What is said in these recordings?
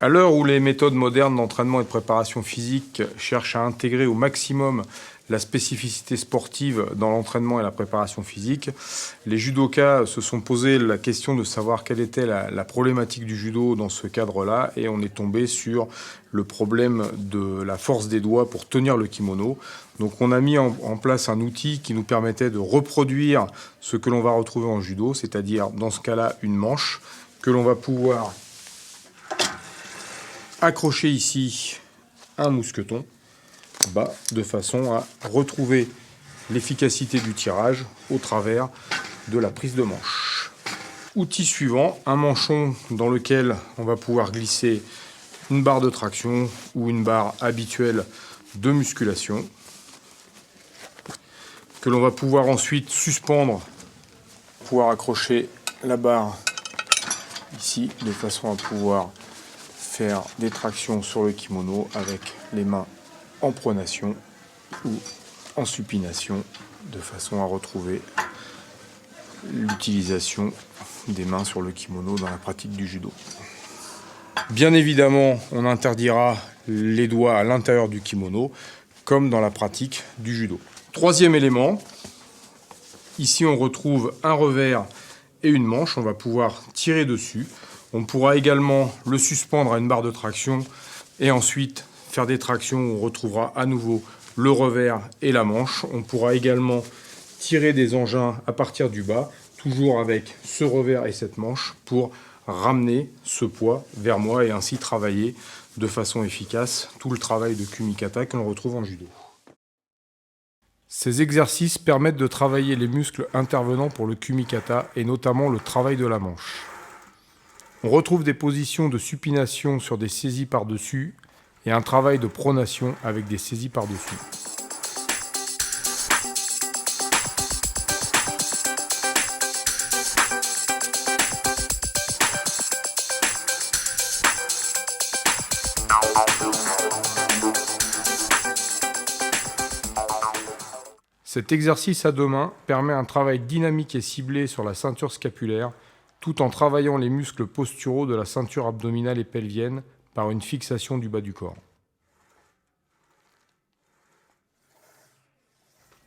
À l'heure où les méthodes modernes d'entraînement et de préparation physique cherchent à intégrer au maximum la spécificité sportive dans l'entraînement et la préparation physique, les judokas se sont posé la question de savoir quelle était la problématique du judo dans ce cadre-là, et on est tombé sur le problème de la force des doigts pour tenir le kimono. Donc on a mis en place un outil qui nous permettait de reproduire ce que l'on va retrouver en judo, c'est-à-dire dans ce cas-là une manche que l'on va pouvoir accrocher ici un mousqueton bas de façon à retrouver l'efficacité du tirage au travers de la prise de manche. Outil suivant, un manchon dans lequel on va pouvoir glisser une barre de traction ou une barre habituelle de musculation que l'on va pouvoir ensuite suspendre, pouvoir accrocher la barre ici de façon à pouvoir faire des tractions sur le kimono avec les mains en pronation ou en supination de façon à retrouver l'utilisation des mains sur le kimono dans la pratique du judo. Bien évidemment, on interdira les doigts à l'intérieur du kimono comme dans la pratique du judo. Troisième élément, ici on retrouve un revers et une manche, on va pouvoir tirer dessus. On pourra également le suspendre à une barre de traction et ensuite faire des tractions où on retrouvera à nouveau le revers et la manche. On pourra également tirer des engins à partir du bas, toujours avec ce revers et cette manche pour ramener ce poids vers moi et ainsi travailler de façon efficace tout le travail de kumikata que l'on retrouve en judo. Ces exercices permettent de travailler les muscles intervenants pour le kumikata et notamment le travail de la manche. On retrouve des positions de supination sur des saisies par-dessus et un travail de pronation avec des saisies par-dessous. Cet exercice à deux mains permet un travail dynamique et ciblé sur la ceinture scapulaire, tout en travaillant les muscles posturaux de la ceinture abdominale et pelvienne par une fixation du bas du corps.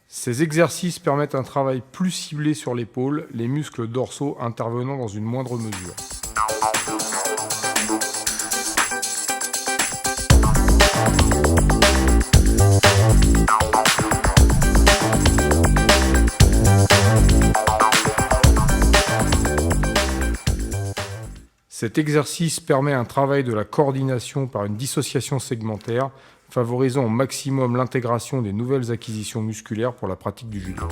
Ces exercices permettent un travail plus ciblé sur l'épaule, les muscles dorsaux intervenant dans une moindre mesure. Cet exercice permet un travail de la coordination par une dissociation segmentaire, favorisant au maximum l'intégration des nouvelles acquisitions musculaires pour la pratique du judo.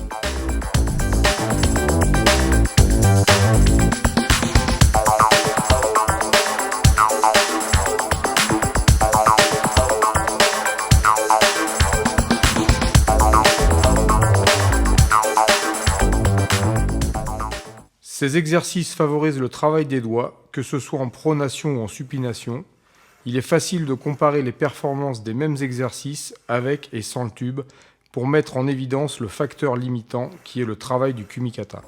Ces exercices favorisent le travail des doigts, que ce soit en pronation ou en supination. Il est facile de comparer les performances des mêmes exercices avec et sans le tube pour mettre en évidence le facteur limitant qui est le travail du kumikata.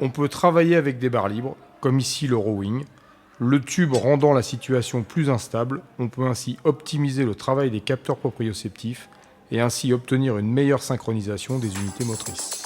On peut travailler avec des barres libres, comme ici le rowing. Le tube rendant la situation plus instable, on peut ainsi optimiser le travail des capteurs proprioceptifs et ainsi obtenir une meilleure synchronisation des unités motrices.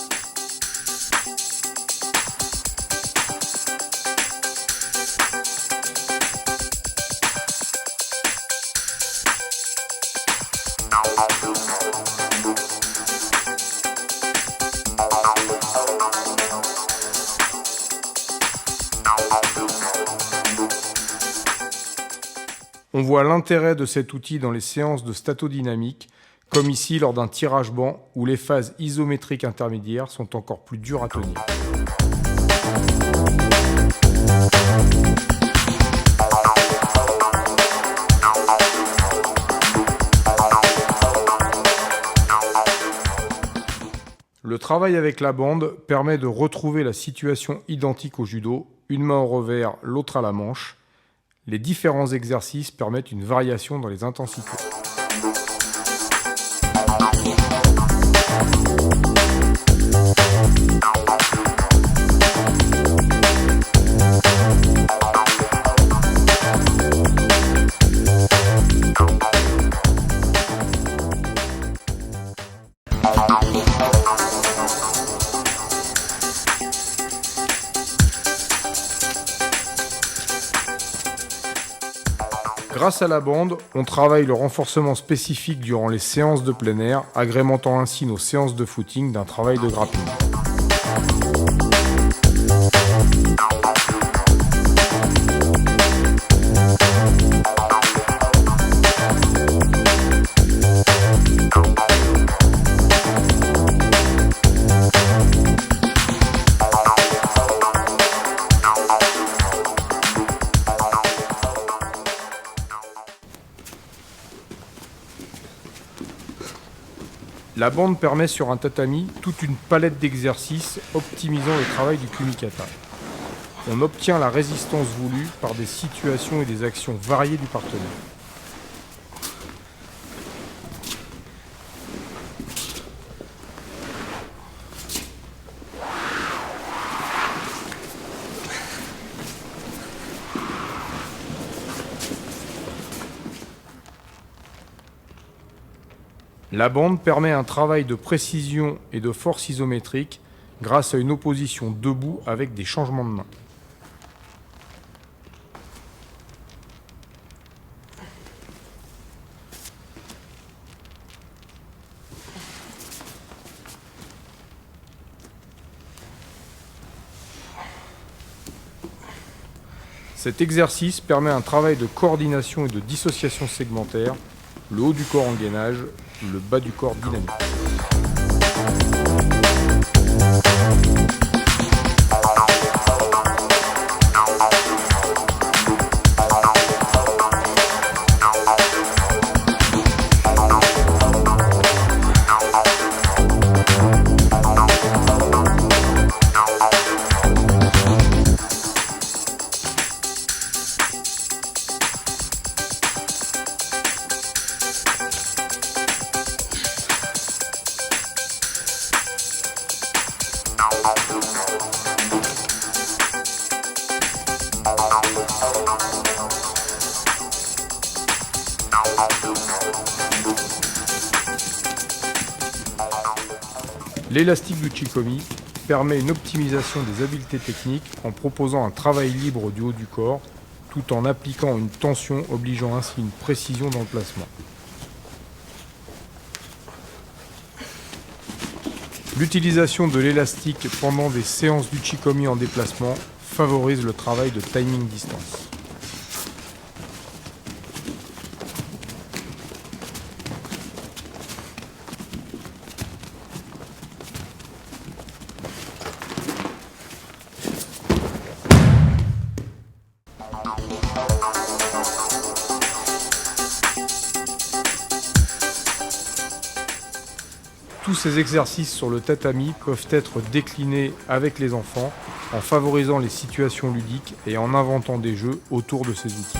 On voit l'intérêt de cet outil dans les séances de statodynamique, comme ici lors d'un tirage banc où les phases isométriques intermédiaires sont encore plus dures à tenir. Le travail avec la bande permet de retrouver la situation identique au judo, une main au revers, l'autre à la manche. Les différents exercices permettent une variation dans les intensités. Grâce à la bande, on travaille le renforcement spécifique durant les séances de plein air, agrémentant ainsi nos séances de footing d'un travail de grappling. La bande permet sur un tatami toute une palette d'exercices optimisant le travail du kumikata. On obtient la résistance voulue par des situations et des actions variées du partenaire. La bande permet un travail de précision et de force isométrique grâce à une opposition debout avec des changements de main. Cet exercice permet un travail de coordination et de dissociation segmentaire, le haut du corps en gainage, le bas du corps dynamique. L'élastique du Chikomi permet une optimisation des habiletés techniques en proposant un travail libre du haut du corps, tout en appliquant une tension obligeant ainsi une précision dans le placement. L'utilisation de l'élastique pendant des séances du Chikomi en déplacement favorise le travail de timing distance. Tous ces exercices sur le tatami peuvent être déclinés avec les enfants en favorisant les situations ludiques et en inventant des jeux autour de ces outils.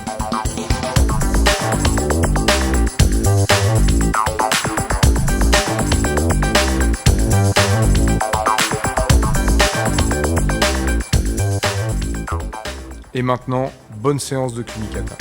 Et maintenant, bonne séance de kumikata.